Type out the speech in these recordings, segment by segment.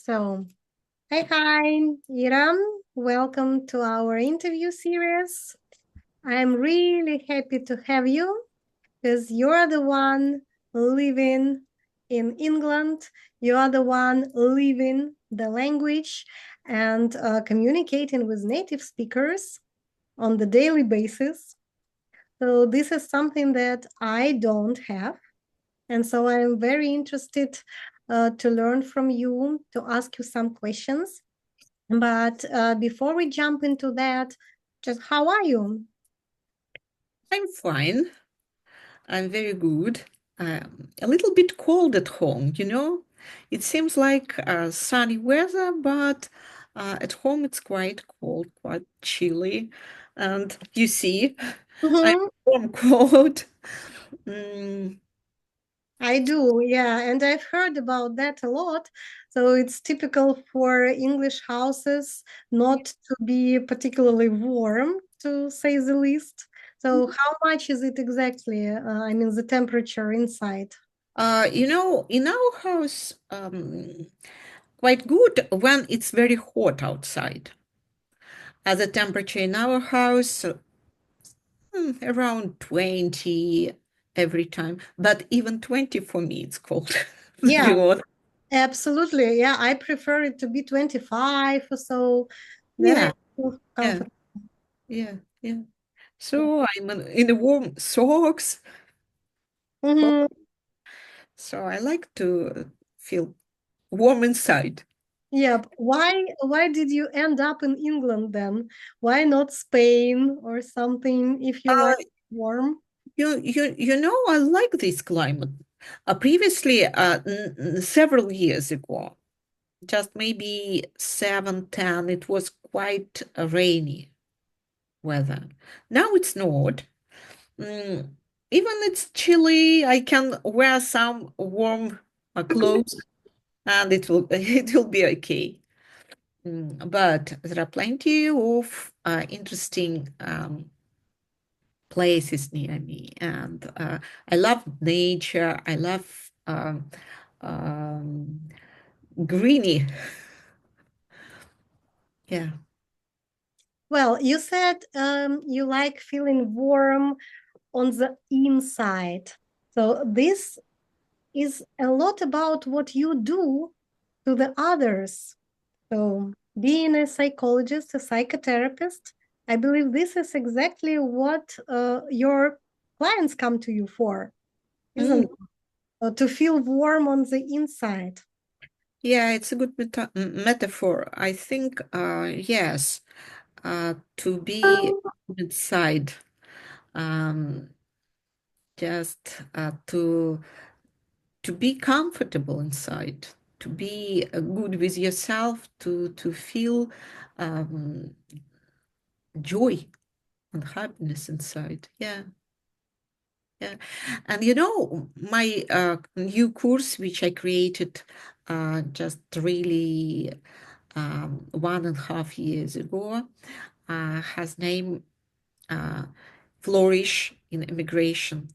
So, hi, Iram. Welcome to our interview series. I'm really happy to have you because you're the one living in England. You are the one living the language and communicating with native speakers on the daily basis. So, this is something that I don't have. And so I'm very interested to learn from you, to ask you some questions. But before we jump into that, just how are you? I'm fine. I'm very good. A little bit cold at home, you know? It seems like sunny weather, but at home it's quite cold, quite chilly. And you see, I'm Mhm. warm coat. Mm, I do, yeah, and I've heard about that a lot. So it's typical for English houses not to be particularly warm, to say the least. So how much is it exactly? I mean, the temperature inside. in our house, quite good when it's very hot outside. The temperature in our house around 20 every time. But even 20 for me, it's cold, to be Yeah, honest. absolutely. Yeah, I prefer it to be 25 or so. Then I Yeah, feel yeah, comfortable. yeah, yeah. So I'm in the warm socks. Mhm. So I like to feel warm inside. Yeah, why did you end up in England then? Why not Spain or something if you Uh, like warm? I like this climate. Previously, several years ago, just maybe 7, 10, it was quite rainy weather. Now it's not. Mm, Even it's chilly, I can wear some warm clothes and it will it will be okay. But there are plenty of interesting places near me, and I love nature. I love um, greeny. Yeah. Well, you said you like feeling warm on the inside. So this is a lot about what you do to the others. So, being a psychologist, a psychotherapist, I believe this is exactly what your clients come to you for, isn't Mm, it? To feel warm on the inside. yeah, it's a good metaphor. I think, yes, to be inside, um, just to be comfortable inside, to be good with yourself, to feel um, joy and happiness inside. Yeah, yeah. And my new course, which I created just really 1.5 years ago, has name uh, Flourish in Immigration.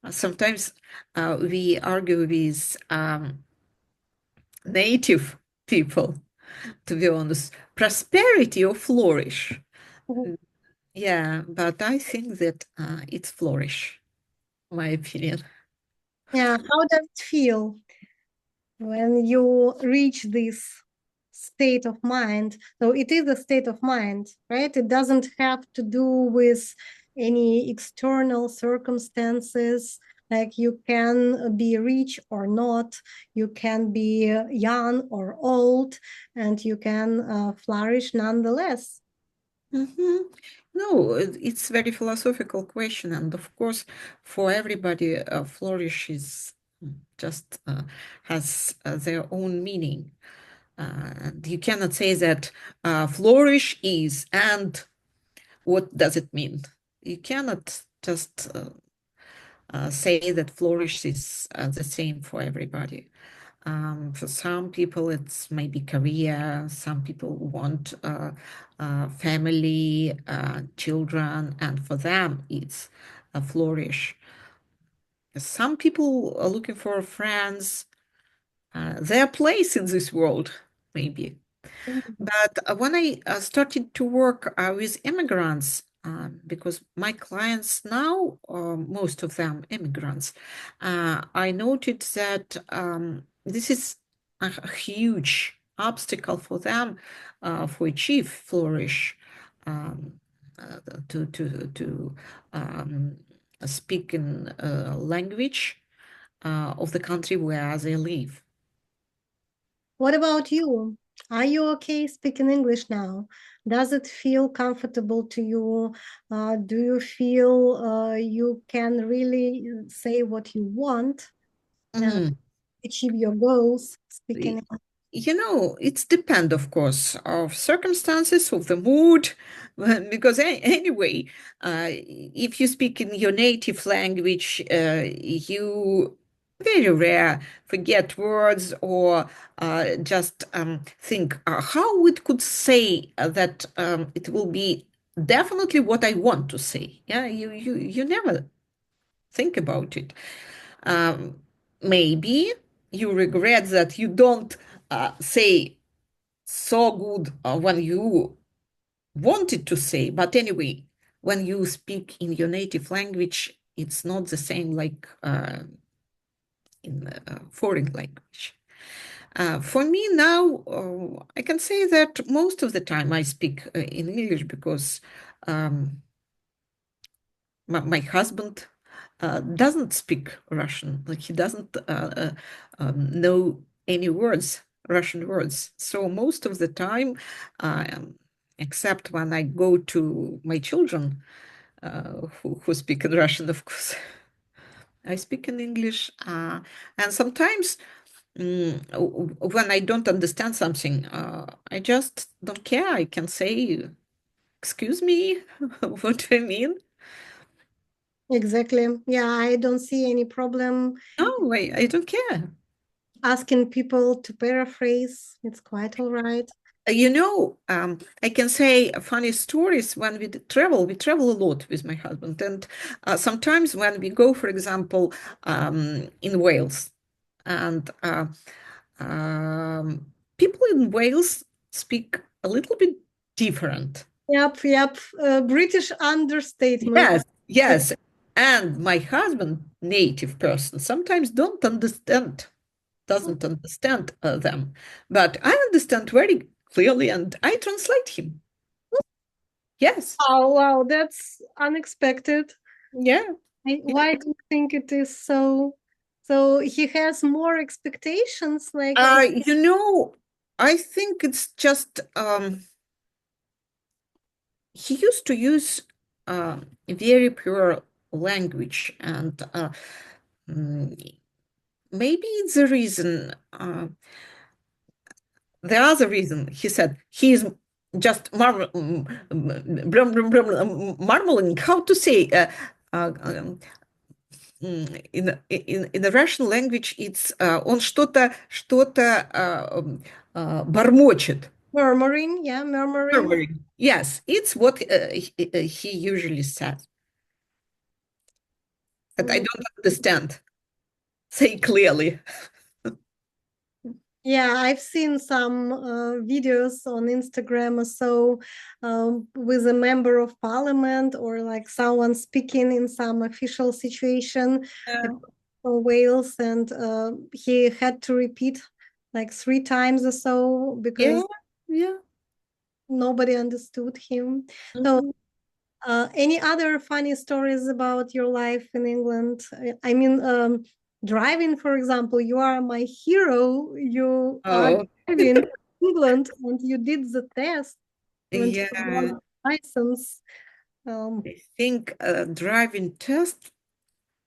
Sometimes we argue with native people, to be honest, prosperity or flourish. Mhm. Yeah, but I think that it's flourish, my opinion. Yeah, how does it feel when you reach this state of mind? So it is a state of mind, right? It doesn't have to do with any external circumstances. Like you can be rich or not, you can be young or old, and you can flourish nonetheless. hmm No, it's very philosophical question, and of course, for everybody, flourish is just has their own meaning. And you cannot say that flourish is, and what does it mean? You cannot just say that flourish is the same for everybody. For some people, it's maybe career. Some people want family, children, and for them, it's a flourish. Some people are looking for friends, their place in this world. maybe. Mhm. But when I started to work with immigrants, because my clients now, most of them immigrants, I noted that this is a huge obstacle for them for achieve flourish, um, uh, to um, speak in language of the country where they live. What about you? Are you okay speaking English now? Does it feel comfortable to you? Do you feel you can really say what you want and Mhm. achieve your goals speaking? It's depend, of course, of circumstances, of the mood, because anyway, if you speak in your native language, you very rare forget words or just think how it could say that it will be definitely what I want to say. Yeah, you never think about it. Um, Maybe you regret that you don't say so good when you wanted to say, but anyway, when you speak in your native language, it's not the same like in foreign language. For me now, I can say that most of the time I speak in English because um, my husband doesn't speak Russian. Like he doesn't know any words, Russian words. So most of the time, except when I go to my children who speak in Russian, of course, I speak in English. And sometimes when I don't understand something, I just don't care. I can say, excuse me, what do you mean? Exactly. Yeah, I don't see any problem No, I don't care. asking people to paraphrase. It's quite all right. I can say funny stories when we travel. We travel a lot with my husband, and sometimes when we go, for example, in Wales, and people in Wales speak a little bit different. Yep, yep. British understatement. Yes, yes. And my husband, native person, sometimes don't understand doesn't understand them. But I understand very clearly and I translate him. Yes. Oh, wow, that's unexpected. Yeah. Yeah. Why do you think it is so? So he has more expectations, like Uh, you know, I think it's just he used to use very pure language, and mm, maybe the reason, the other reason, he said, he's just marveling how to say in the Russian language it's он что-то бормочет. murmuring, yeah, murmuring. Murmuring. Yes, it's what he usually says, but I Mm. don't understand. Say clearly. Yeah, I've seen some videos on Instagram or so with a member of parliament or like someone speaking in some official situation Yeah, for Wales, and he had to repeat like 3 times or so yeah, because yeah. nobody understood him. So, Mhm. any other funny stories about your life in England? I mean, driving, for example, you are my hero. You are Oh, driving in England and you did the test and you yeah. got license. Um, I think a driving test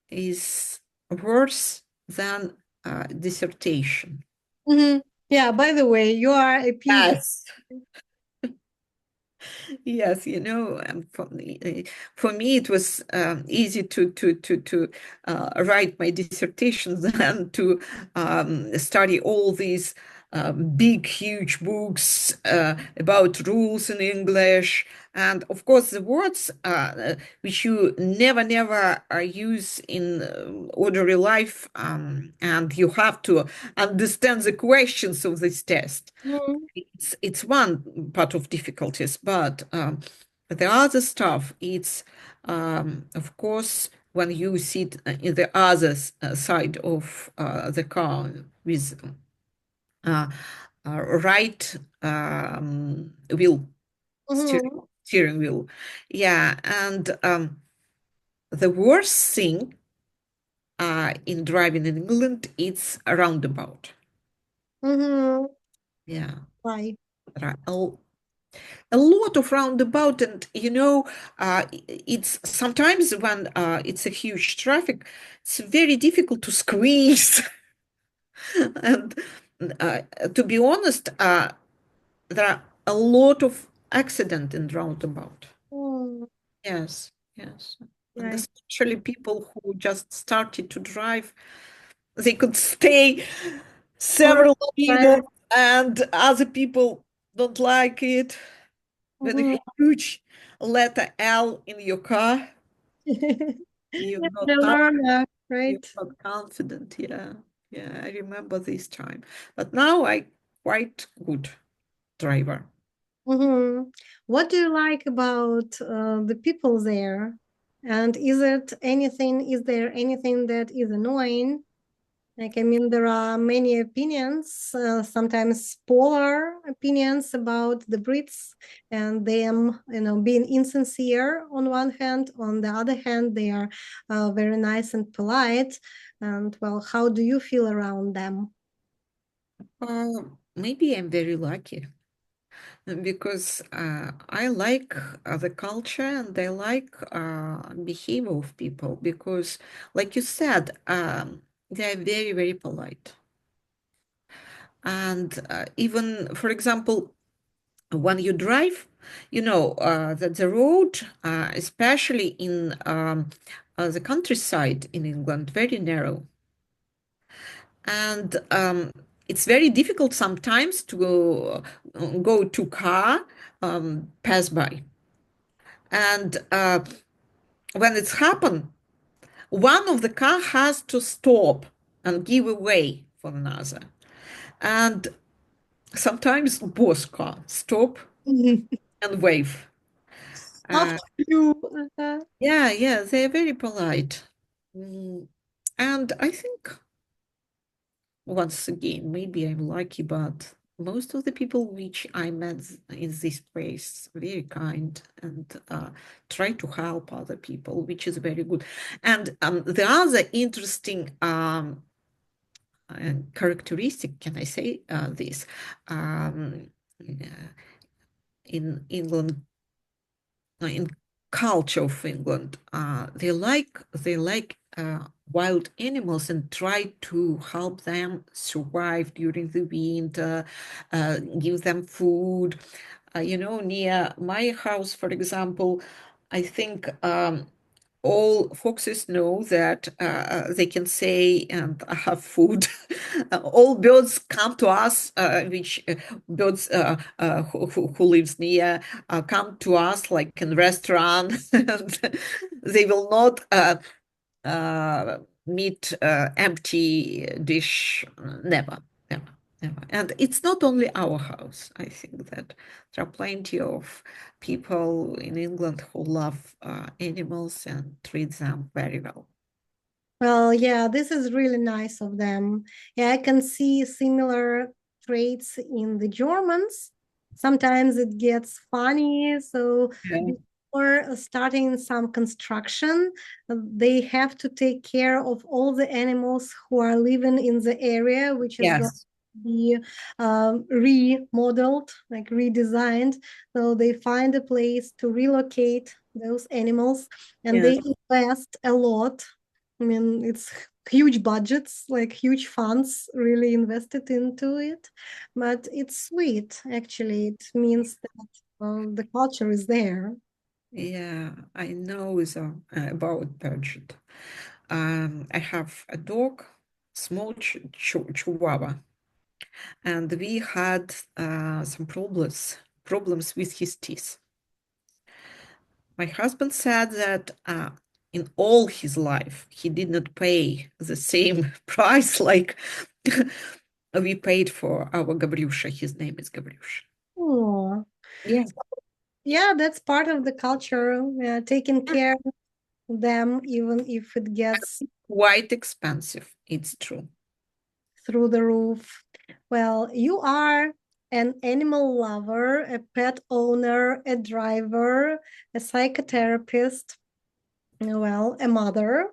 is worse than dissertation. mhm. Yeah, by the way, you are a PhD. Yes. Yes, for me it was easy to write my dissertation than to study all these big, huge books about rules in English. And of course, the words which you never use in ordinary life, and you have to understand the questions of this test. Mhm. It's one part of difficulties, but the other stuff, it's of course when you sit in the other side of the car with uh, right wheel, Mhm. steering wheel. Yeah, and the worst thing in driving in England, it's a roundabout. Mhm. Yeah, Right. there are a lot of roundabout, and it's sometimes when it's a huge traffic, it's very difficult to squeeze. And uh, to be honest, there are a lot of accident in roundabout. Mm, Yes, yes. And right. especially people who just started to drive, they could stay For a several long time. minutes, and other people don't like it. With a Mhm. huge letter L in your car, you're not The tired, learner, you're right? not confident. Yeah, yeah, I remember this time. But now I quite good driver. Hmm. What do you like about the people there? And is there anything that is annoying? Like, I mean, there are many opinions, sometimes polar opinions about the Brits and them, being insincere on one hand. On the other hand, they are very nice and polite. And well, how do you feel around them? Maybe I'm very lucky because I like the culture and I like behavior of people because, like you said, they are very polite. And even, for example, when you drive, that the road, especially in the countryside in England, very narrow. And it's very difficult sometimes to go to car pass by. And when it's happened, one of the car has to stop and give away for another. And sometimes both car stop and wave. Uh, After you. yeah, they're very polite. Mm, And I think once again, maybe I'm lucky, but most of the people which I met in this place very kind and try to help other people, which is very good. And the other interesting characteristic, can I say this? Um, in England, in culture of England, they like wild animals and try to help them survive during the winter, give them food. Near my house, for example, I think all foxes know that they can say and have food. All birds come to us, which birds who lives near come to us like in restaurant. And they will not uh, meet empty dish. Never, never, never. And it's not only our house. I think that there are plenty of people in England who love animals and treat them very well. Well, yeah, this is really nice of them. Yeah, I can see similar traits in the Germans. Sometimes it gets funny. So Yeah. before starting some construction, they have to take care of all the animals who are living in the area, which is going Yes. to be remodeled, like redesigned. So they find a place to relocate those animals and Yes. they invest a lot. I mean, it's huge budgets, like huge funds really invested into it, but it's sweet, actually. It means that the culture is there. Yeah, I know about budget. I have a dog, small Chihuahua. and we had some problems with his teeth. My husband said that in all his life he did not pay the same price like we paid for our Gavryusha. His name is Gavryusha. Oh, Yeah. yeah, that's part of the culture, taking care of them, even if it gets Quite expensive, it's true. through the roof. Well, you are an animal lover, a pet owner, a driver, a psychotherapist, well, a mother.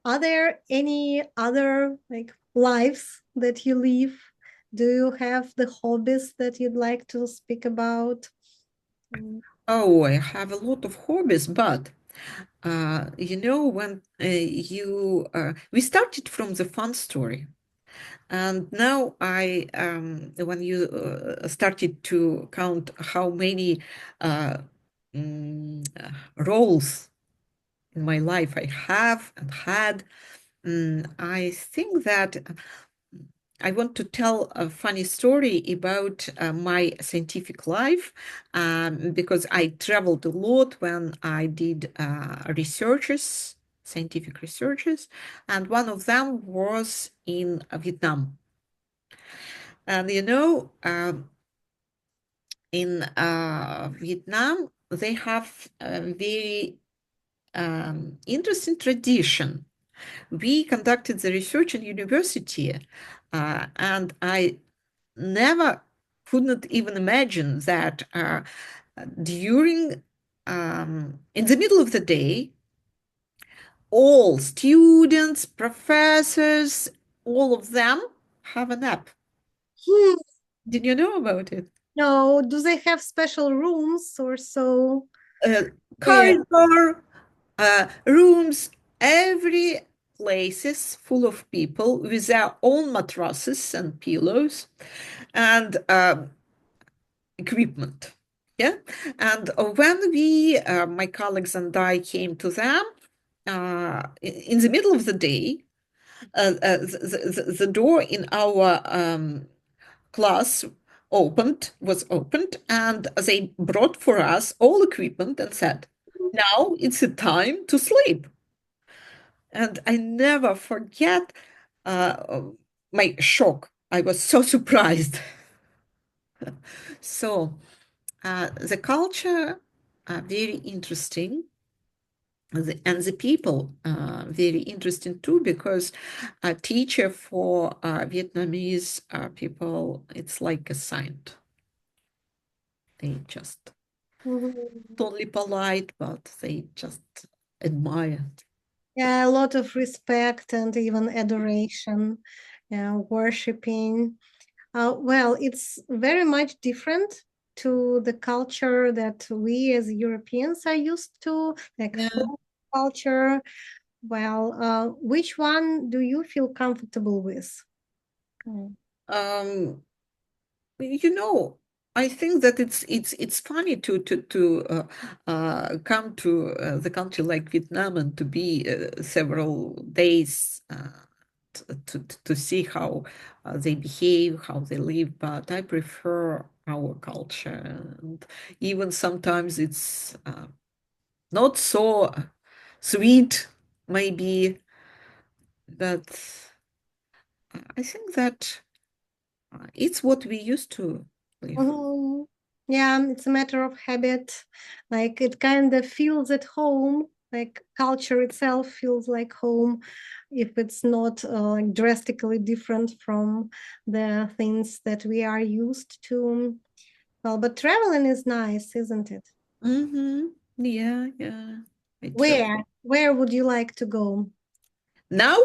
Are there any other like lives that you live? Do you have the hobbies that you'd like to speak about? Mm. Oh, I have a lot of hobbies, but when we started from the fun story, and now when you started to count how many uh, roles in my life I have and had, I think that I want to tell a funny story about my scientific life because I traveled a lot when I did scientific researches, and one of them was in Vietnam. And in Vietnam, they have a very interesting tradition. We conducted the research in university, and I never could not even imagine that during in the middle of the day, all students, professors, all of them have a nap. Hmm. Did you know about it? No, do they have special rooms or so Uh, there? Corridor, rooms, every places full of people with their own mattresses and pillows and equipment. Yeah. And when my colleagues and I came to them in the middle of the day, the door in our class was opened, and they brought for us all equipment and said, now it's a time to sleep. And I never forget uh, my shock. I was so surprised. So the culture very interesting, and the people very interesting too, because a teacher for Vietnamese people, it's like a saint. They just Mhm. not only polite, but they just admire. Yeah, a lot of respect and even adoration, worshiping. Well, it's very much different to the culture that we as Europeans are used to, like Yeah. folk culture. Well, which one do you feel comfortable with? Mm. Um, you know, I think that it's funny to come to the country like Vietnam and to be several days to see how they behave, how they live. But I prefer our culture, and even sometimes it's not so sweet, maybe, but I think that it's what we used to live. Mhm. Yeah, it's a matter of habit. Like it kind of feels at home, like culture itself feels like home if it's not drastically different from the things that we are used to. Well, but traveling is nice, isn't it? Mm-hmm. Yeah, yeah. I travel Where would you like to go? now.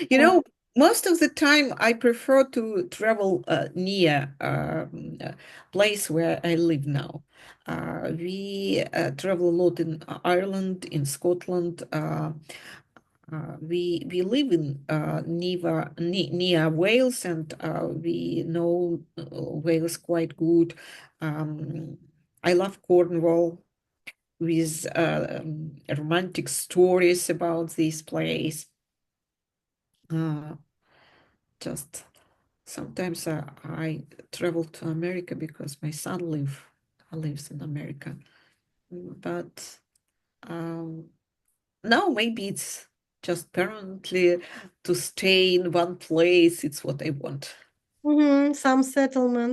You Yeah. know, most of the time I prefer to travel near place where I live now. We travel a lot in Ireland, in Scotland. We live in near Wales, and we know Wales quite good. Um, I love Cornwall with romantic stories about this place. Uh, just sometimes I travel to America because my son lives in America. But now maybe it's just permanently to stay in one place. It's what I want. Some settlement.